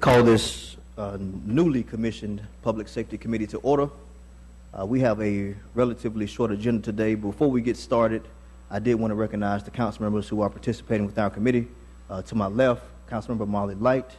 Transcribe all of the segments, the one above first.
Call this newly commissioned Public Safety Committee to order. We have a relatively short agenda today. Before we get started, I did want to recognize the council members who are participating with our committee. To my left, Councilmember Marley Light.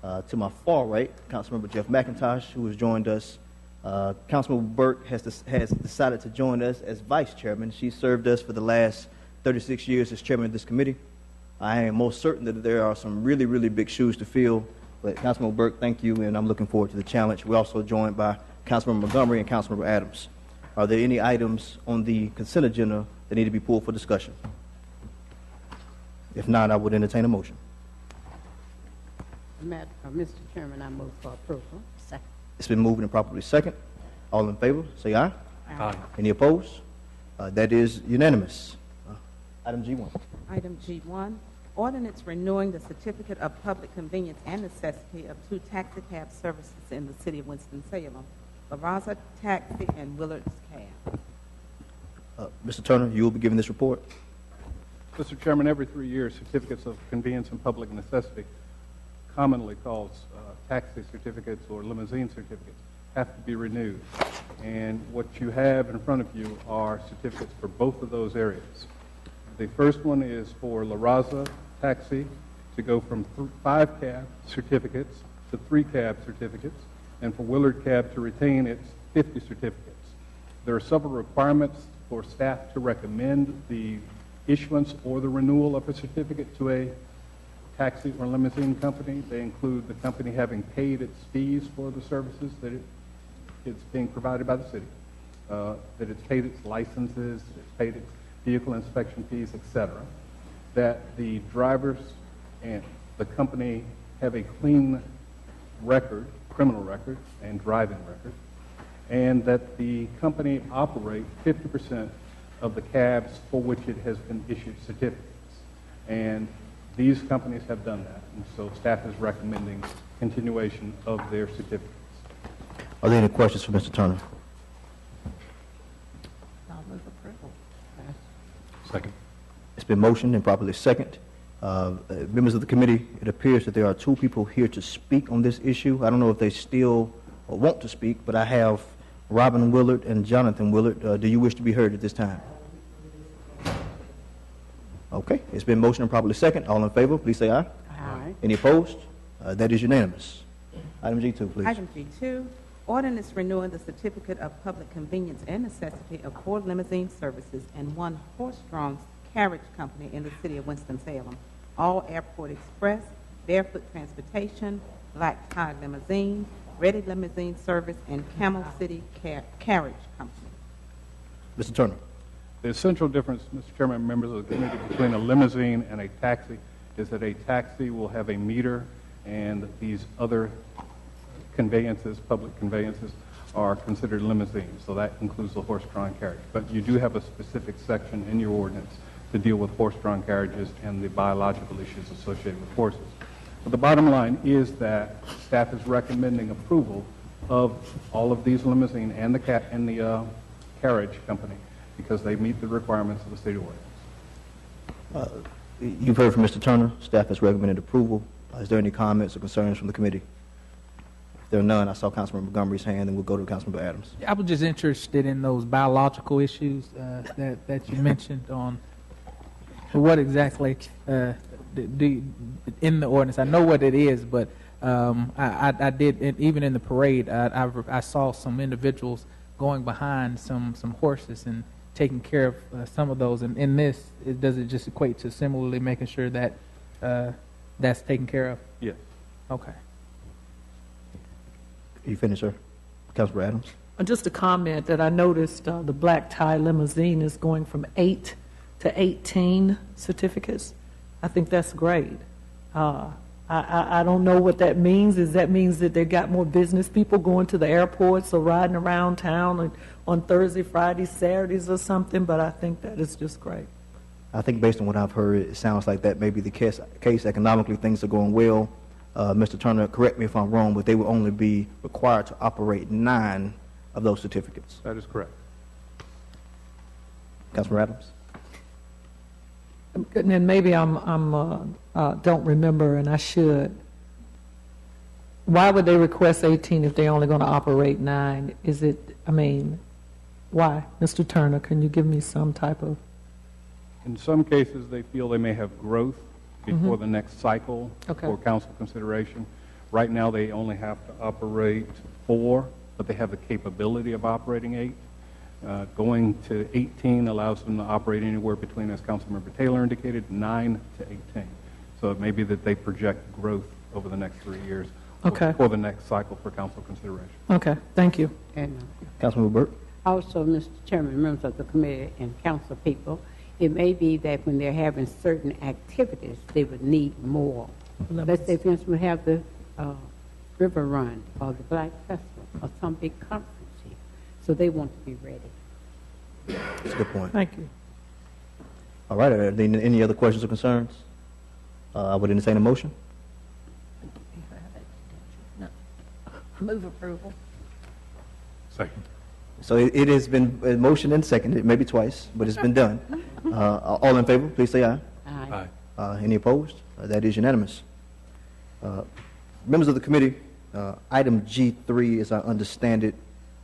To my far right, Councilmember Jeff McIntosh, who has joined us. Councilmember Burke has decided to join us as vice chairman. She served us for the last 36 years as chairman of this committee. I am most certain that there are some really, really big shoes to fill. But Councilmember Burke, thank you, and I'm looking forward to the challenge. We're also joined by Councilmember Montgomery and Councilmember Adams. Are there any items on the consent agenda that need to be pulled for discussion? If not, I would entertain a motion. Mr. Chairman, I move for approval. Second. It's been moved and properly second. All in favor, say aye. Aye. Any opposed? That is unanimous. Item G1. Item G1, ordinance renewing the certificate of public convenience and necessity of two taxi cab services in the city of Winston-Salem, La Raza Taxi and Willard's Cab. Mr. Turner, you will be giving this report. Mr. Chairman, every 3 years, certificates of convenience and public necessity, commonly called taxi certificates or limousine certificates, have to be renewed. And what you have in front of you are certificates for both of those areas. The first one is for La Raza Taxi to go from 5 cab certificates to 3 cab certificates, and for Willard Cab to retain its 50 certificates. There are several requirements for staff to recommend the issuance or the renewal of a certificate to a taxi or limousine company. They include the company having paid its fees for the services that it's being provided by the city, that it's paid its licenses, it's paid its vehicle inspection fees, etc. That the drivers and the company have a clean record, criminal record, and driving record, and that the company operate 50% of the cabs for which it has been issued certificates. And these companies have done that, and so staff is recommending continuation of their certificates. Are there any questions for Mr. Turner? I'll move approval. Second. It's been motioned and properly second. Members of the committee, it appears that there are 2 people here to speak on this issue. I don't know if they still want to speak, but I have Robin Willard and Jonathan Willard. Do you wish to be heard at this time? Okay, it's been motioned and properly second. All in favor, please say aye. Aye. Any opposed? That is unanimous. Item G2, please. Item G2, ordinance renewing the certificate of public convenience and necessity of 4 limousine services and 1 horse-drawn carriage company in the city of Winston-Salem. All Airport Express, Barefoot Transportation, Black Tie Limousine, Ready Limousine Service, and Camel City Carriage Company. Mr. Turner. The essential difference, Mr. Chairman and members of the committee, between a limousine and a taxi is that a taxi will have a meter, and these other conveyances, public conveyances, are considered limousines. So that includes the horse-drawn carriage. But you do have a specific section in your ordinance to deal with horse-drawn carriages and the biological issues associated with horses. But the bottom line is that staff is recommending approval of all of these limousine and the carriage company because they meet the requirements of the state ordinance. You've heard from Mr. Turner. Staff has recommended approval. Is there any comments or concerns from the committee? If there are none, I saw Councilmember Montgomery's hand, and we'll go to Councilmember Adams. I was just interested in those biological issues that you mentioned on what exactly in the ordinance. I know what it is, but I did, even in the parade, I saw some individuals going behind some horses and taking care of some of those. And in this, does it just equate to similarly making sure that that's taken care of? Yes. Okay. You finished, sir? Councilmember Adams? Just a comment that I noticed the Black Tie Limousine is going from 8 to 18 certificates. I think that's great. I don't know what that means. Does that means that they got more business people going to the airports or riding around town on Thursday, Fridays, Saturdays or something? But I think that is just great. I think based on what I've heard, it sounds like that may be the case. Economically, things are going well. Mr. Turner, correct me if I'm wrong, but they will only be required to operate 9 of those certificates. That is correct. Councilmember Adams? And maybe I don't remember, and I should. Why would they request 18 if they're only going to operate 9? Is it, I mean, why? Mr. Turner, can you give me some type of, In some cases, they feel they may have growth before the next cycle Okay. for council consideration. Right now, they only have to operate 4, but they have the capability of operating 8. Going to 18 allows them to operate anywhere between, as Councilmember Taylor indicated, 9 to 18. So it may be that they project growth over the next 3 years Okay. for the next cycle for council consideration. okay, thank you. And Councilmember Burke? also, Mr. Chairman, members of the committee and council people, it may be that when they're having certain activities, they would need more. Let's say, for instance, we have the River Run or the Black Festival or some big conference here. So they want to be ready. That's a good point. Thank you. All right, are there any other questions or concerns? I would entertain a motion. Move approval. Second. So it has been motioned and seconded, maybe twice, but it's been done. All in favor, please say aye. Aye. Any opposed? That is unanimous. Members of the committee, item G3, as I understand it,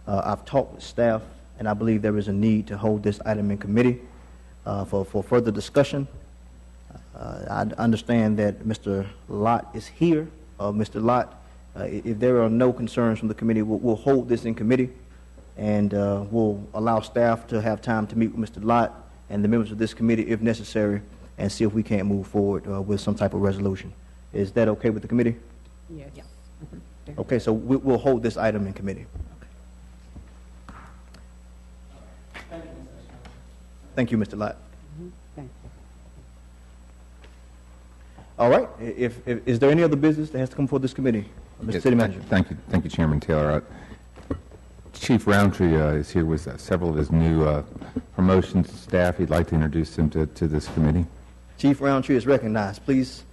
I've talked with staff, and I believe there is a need to hold this item in committee for further discussion. I understand that Mr. Lott is here. Mr. Lott, if there are no concerns from the committee, we'll hold this in committee, and we'll allow staff to have time to meet with Mr. Lott and the members of this committee if necessary, and see if we can't move forward with some type of resolution. Is that okay with the committee? Yes. Okay, so we'll hold this item in committee. Thank you, Mr. Lott. Thank you. All right, is there any other business that has to come before this committee? Mr. Yes, City Manager. Thank you, Chairman Taylor. Chief Roundtree is here with several of his new promotions staff. He'd like to introduce them to this committee. Chief Roundtree is recognized. Please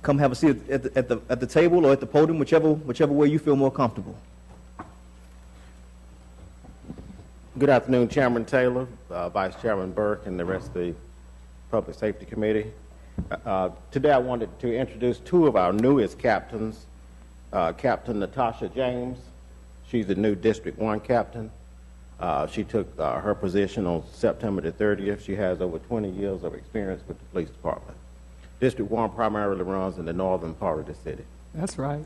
come have a seat at the table or at the podium, whichever way you feel more comfortable. Good afternoon, Chairman Taylor, Vice Chairman Burke, and the rest of the Public Safety Committee. Today I wanted to introduce 2 of our newest captains. Captain Natasha James, she's the new District 1 captain. She took her position on September the 30th. She has over 20 years of experience with the police department. District 1 primarily runs in the northern part of the city. That's right.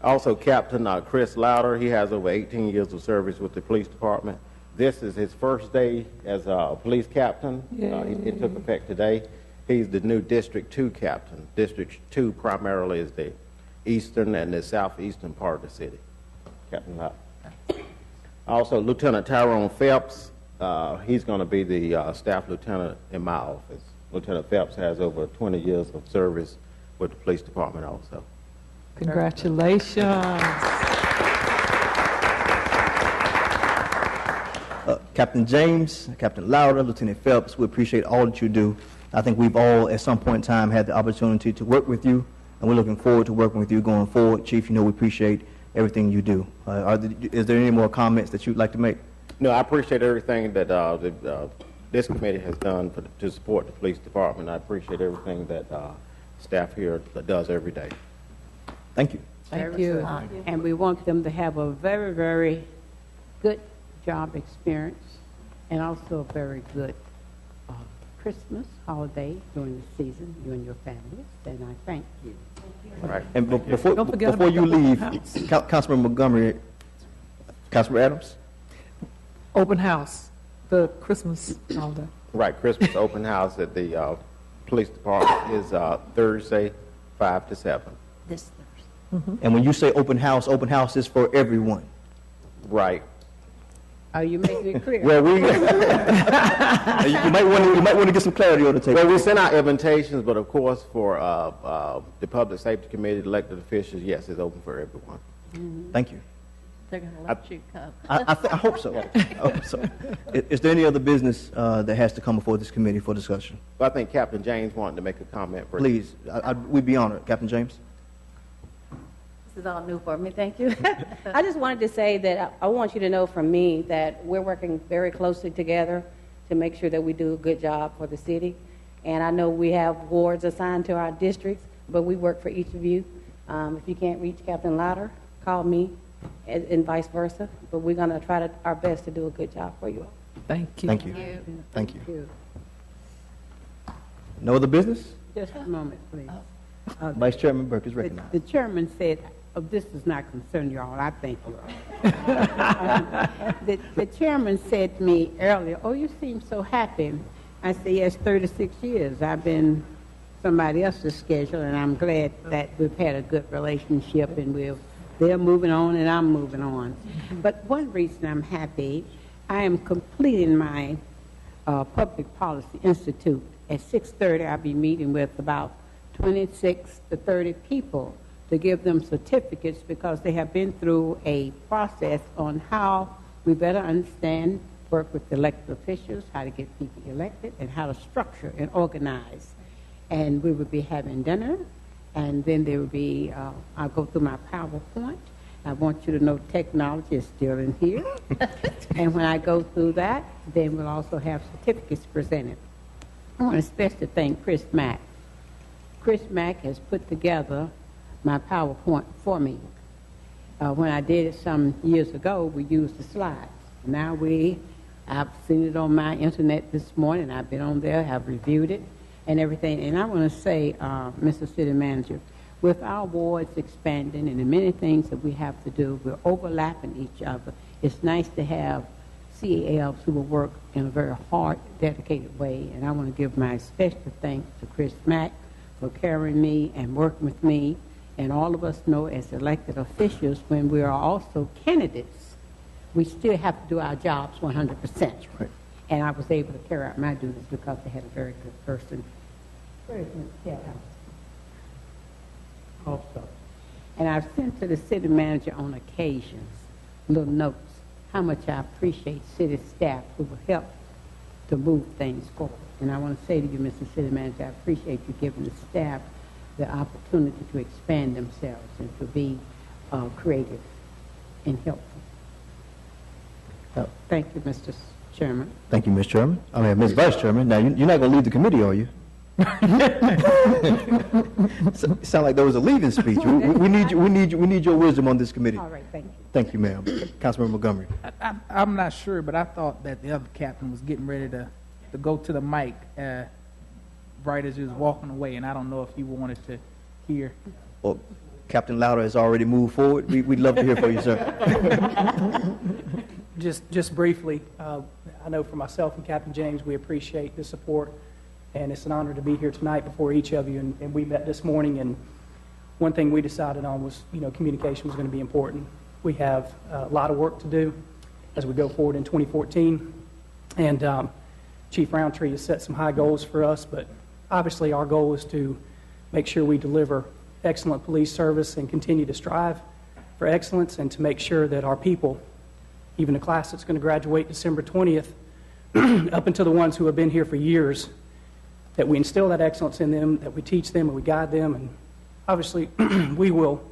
Also, Captain Chris Louder, he has over 18 years of service with the police department. This is his first day as a police captain. It took effect today. He's the new District 2 captain. District 2 primarily is the eastern and the southeastern part of the city. Captain Louder. Also, Lieutenant Tyrone Phelps, he's going to be the staff lieutenant in my office. Lieutenant Phelps has over 20 years of service with the police department also. Congratulations. Captain James, Captain Louder, Lieutenant Phelps, we appreciate all that you do. I think we've all, at some point in time, had the opportunity to work with you, and we're looking forward to working with you going forward. Chief, you know we appreciate everything you do. Is there any more comments that you'd like to make? No, I appreciate everything that this committee has done to support the police department. I appreciate everything that staff here does every day. Thank you. Thank you. And we want them to have a very, very good job experience and also a very good Christmas holiday during the season, you and your families, and I thank you. All right. And before forget you about the leave, open house. Councilman Montgomery, Councilman Adams? Open house, the Christmas holiday. Right, Christmas open house at the police department is Thursday, 5 to 7. This Thursday. And when you say open house is for everyone. Right. Are you making it clear? Well, we You might want to get some clarity on the table. well, we sent out invitations, but of course for the Public Safety Committee, elected officials, yes, it's open for everyone. Thank you. They're going to let you come. I hope so. I hope so. Is there any other business that has to come before this committee for discussion? But I think Captain James wanted to make a comment first. Please, we'd be honored. Captain James? This is all new for me, thank you. I just wanted to say that I want you to know from me that we're working very closely together to make sure that we do a good job for the city. And I know we have wards assigned to our districts, but we work for each of you. If you can't reach Captain Louder, call me, and vice versa. But we're going to try our best to do a good job for you all. Thank you. Thank you. Thank you. No other business? Just a moment, please. Vice Chairman Burke is recognized. The chairman said, oh, this does not concern you all, I thank you all. The chairman said to me earlier, oh, you seem so happy. I said, yes, 36 years. I've been somebody else's schedule, and I'm glad that we've had a good relationship, and they're moving on, and I'm moving on. But one reason I'm happy, I am completing my Public Policy Institute. At 6:30, I'll be meeting with about 26 to 30 people to give them certificates because they have been through a process on how we better understand, work with elected officials, how to get people elected, and how to structure and organize. And we will be having dinner, and then there will be, I'll go through my PowerPoint. I want you to know technology is still in here. And when I go through that, then we'll also have certificates presented. I want to especially thank Chris Mack. Chris Mack has put together my PowerPoint for me. When I did it some years ago, we used the slides. Now I've seen it on my internet this morning. I've been on there, have reviewed it and everything. And I want to say, Mr. City Manager, with our wards expanding and the many things that we have to do, we're overlapping each other. It's nice to have CALs who will work in a very hard, dedicated way. And I want to give my special thanks to Chris Mack for carrying me and working with me. And all of us know as elected officials, when we are also candidates, we still have to do our jobs 100%. Right. And I was able to carry out my duties because they had a very good person. Where is Ms. Kelly? Also. And I've sent to the city manager on occasions little notes how much I appreciate city staff who will help to move things forward. And I want to say to you, Mr. City Manager, I appreciate you giving the staff the opportunity to expand themselves and to be creative and helpful. Thank you, Mr. Chairman. Thank you, Ms. Chairman. Ms. Vice Chairman. Now, you're not going to leave the committee, are you? Sound like there was a leaving speech. We need your wisdom on this committee. All right, thank you. Thank you, ma'am. Councilmember Montgomery. I'm not sure, but I thought that the other captain was getting ready to go to the mic right as he was walking away, and I don't know if you wanted to hear. Well, Captain Louder has already moved forward. We'd love to hear from you, sir. Just briefly, I know for myself and Captain James, we appreciate the support, and it's an honor to be here tonight before each of you. And we met this morning, and one thing we decided on was, communication was going to be important. We have a lot of work to do as we go forward in 2014, and Chief Roundtree has set some high goals for us, but obviously our goal is to make sure we deliver excellent police service and continue to strive for excellence, and to make sure that our people, even the class that's going to graduate December 20th, up until the ones who have been here for years, that we instill that excellence in them, that we teach them and we guide them. And obviously, we will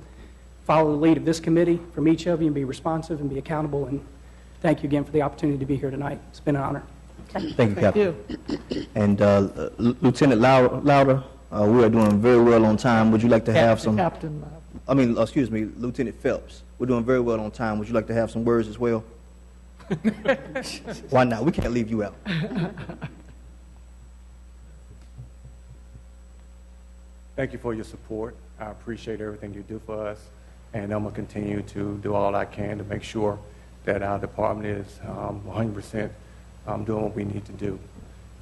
follow the lead of this committee from each of you and be responsive and be accountable. And thank you again for the opportunity to be here tonight. It's been an honor. Thank you, Captain. And Lieutenant Louder, we are doing very well on time. Would you like to have some... excuse me, Lieutenant Phelps. We're doing very well on time. Would you like to have some words as well? Why not? We can't leave you out. Thank you for your support. I appreciate everything you do for us, and I'm going to continue to do all I can to make sure that our department is 100% doing what we need to do.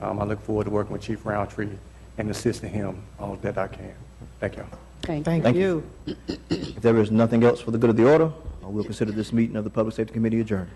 I look forward to working with Chief Roundtree and assisting him all that I can. Thank you. Thank you. If there is nothing else for the good of the order, we'll consider this meeting of the Public Safety Committee adjourned.